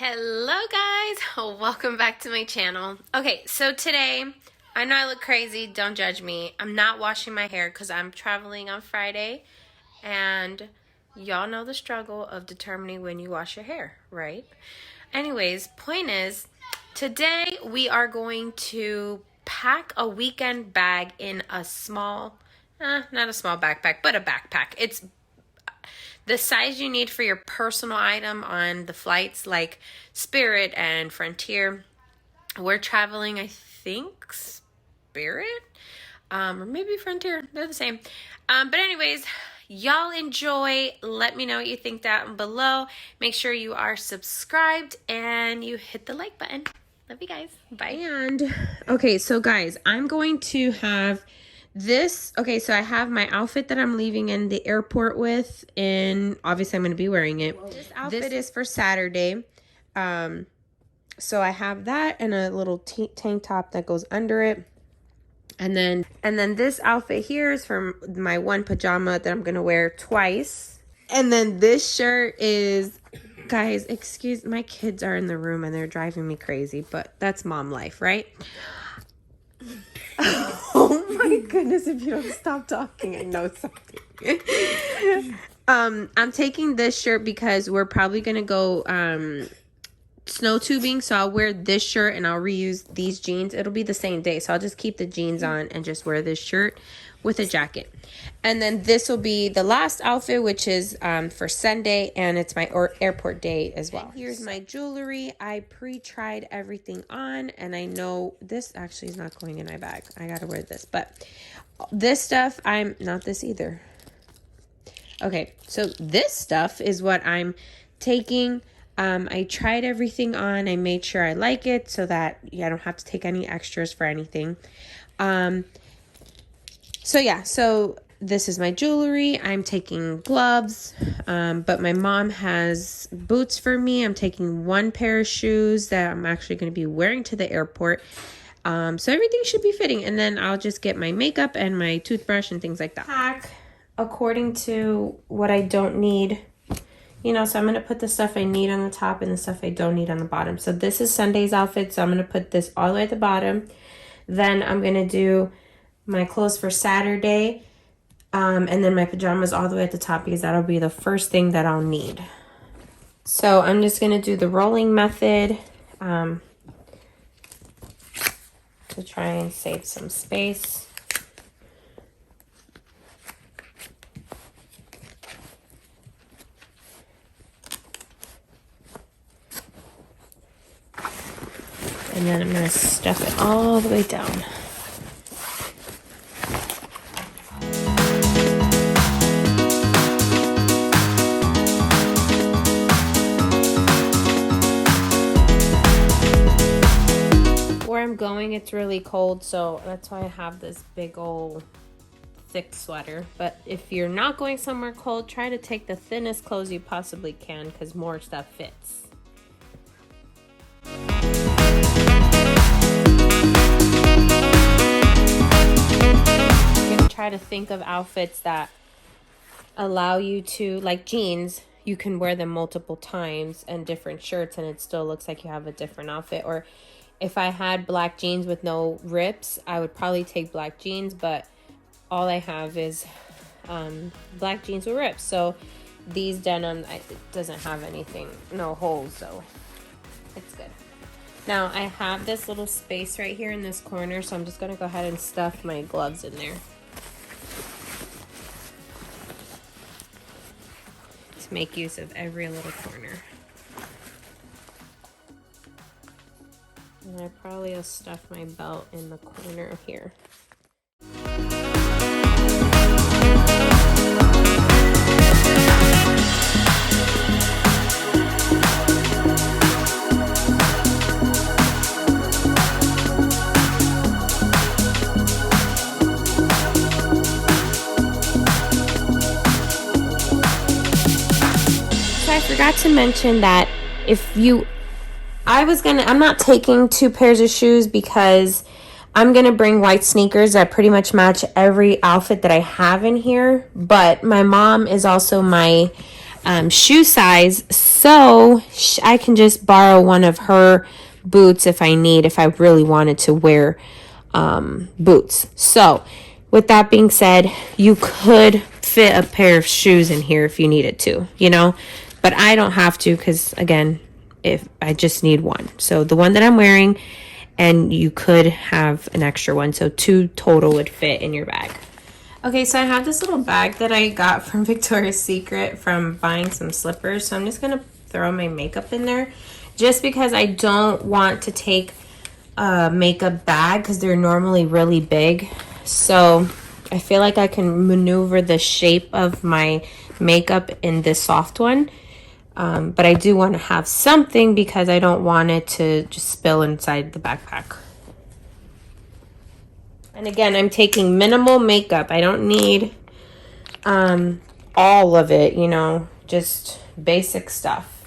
Hello guys, welcome back to my channel. Okay, so today, I know I look crazy, don't judge me. I'm not washing my hair because I'm traveling on Friday, and y'all know the struggle of determining when you wash your hair, right? Anyways, point is, today we are going to pack a weekend bag in a small, not a small backpack, but a backpack. It's the size you need for your personal item on the flights like Spirit and Frontier. We're traveling, I think, Spirit, or maybe Frontier. They're the same. But anyways, y'all enjoy. Let me know what you think down below. Make sure you are subscribed and you hit the like button. Love you guys. Bye. And okay, so guys, I'm going to have this. Okay, so I have my outfit that I'm leaving in the airport with, and obviously I'm going to be wearing it. This outfit is for Saturday. So I have that and a little tank top that goes under it. And then this outfit here is from my one pajama that I'm going to wear twice. And then this shirt is, guys, excuse, my kids are in the room and they're driving me crazy, but that's mom life, right? Oh my goodness, if you don't stop talking, I know something. I'm taking this shirt because we're probably going to go snow tubing, so I'll wear this shirt and I'll reuse these jeans. It'll be the same day, so I'll just keep the jeans on and just wear this shirt with a jacket. And then this will be the last outfit, which is for Sunday, and it's my airport day as well. And here's my jewelry. I pre-tried everything on, and I know this actually is not going in my bag. I gotta wear this, but this stuff, I'm not this either. Okay, so this stuff is what I'm taking. I tried everything on. I made sure I like it so that I don't have to take any extras for anything. So yeah, so this is my jewelry. I'm taking gloves, but my mom has boots for me. I'm taking one pair of shoes that I'm actually going to be wearing to the airport. So everything should be fitting. And then I'll just get my makeup and my toothbrush and things like that. Pack according to what I don't need. You know, so I'm going to put the stuff I need on the top and the stuff I don't need on the bottom. So this is Sunday's outfit, so I'm going to put this all the way at the bottom. Then I'm going to do my clothes for Saturday, and then my pajamas all the way at the top because that'll be the first thing that I'll need. So I'm just going to do the rolling method to try and save some space. And then I'm going to stuff it all the way down. Where I'm going, it's really cold, so that's why I have this big old thick sweater. But if you're not going somewhere cold, try to take the thinnest clothes you possibly can because more stuff fits. Try to think of outfits that allow you to, like jeans, you can wear them multiple times, and different shirts and it still looks like you have a different outfit. Or if I had black jeans with no rips, I would probably take black jeans, but all I have is black jeans with rips. So these denim, it doesn't have anything, no holes, so it's good. Now I have this little space right here in this corner, so I'm just going to go ahead and stuff my gloves in there. Make use of every little corner. And I probably will stuff my belt in the corner here. I forgot to mention that I'm not taking 2 pairs of shoes because I'm going to bring white sneakers that pretty much match every outfit that I have in here. But my mom is also my shoe size, so I can just borrow one of her boots if I really wanted to wear boots. So with that being said, you could fit a pair of shoes in here if you needed to, you know, but I don't have to because, again, if I just need one. So the one that I'm wearing, and you could have an extra one, so 2 total would fit in your bag. Okay, so I have this little bag that I got from Victoria's Secret from buying some slippers. So I'm just going to throw my makeup in there just because I don't want to take a makeup bag because they're normally really big. So I feel like I can maneuver the shape of my makeup in this soft one. But I do want to have something because I don't want it to just spill inside the backpack. And again, I'm taking minimal makeup. I don't need all of it, you know, just basic stuff.